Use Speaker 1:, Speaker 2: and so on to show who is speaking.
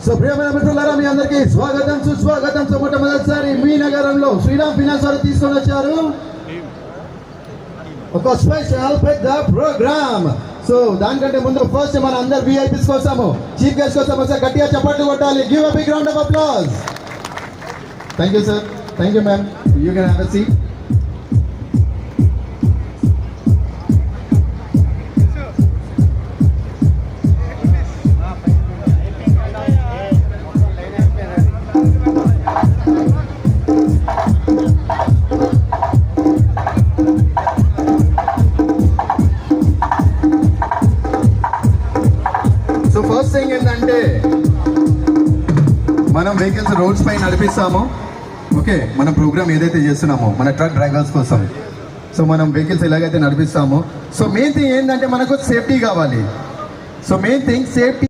Speaker 1: So ప్రియమైన మిత్రులారా, మీ అందరికీ స్వాగతం సుస్వాగతం. సో మొట్టమొదటిసారి మీ నగరంలో శ్రీరామ్ ఫినాన్స్ వారు తీసుకొని వచ్చారు ఒక స్పెషల్ పెద్ద ప్రోగ్రామ్. సో దానికంటే ముందు ఫస్ట్ మన అందరు విఐపీస్ కోసము చీఫ్ గెస్ట్ కోసం ఒకసారి గట్టిగా చప్పట్లు కొట్టాలి. Give a big round of applause. Thank you sir. Thank you ma'am. You can have a seat. So first thing ఏంటంటే మనం వెహికల్స్ రోడ్స్ పై నడిపిస్తాము. ఓకే, మన ప్రోగ్రామ్ ఏదైతే చేస్తున్నామో మన ట్రక్ డ్రైవర్స్ కోసం, సో మనం వెహికల్స్ ఎలాగైతే నడిపిస్తామో, సో మెయిన్ థింగ్ ఏంటంటే మనకు సేఫ్టీ కావాలి. So main thing safety.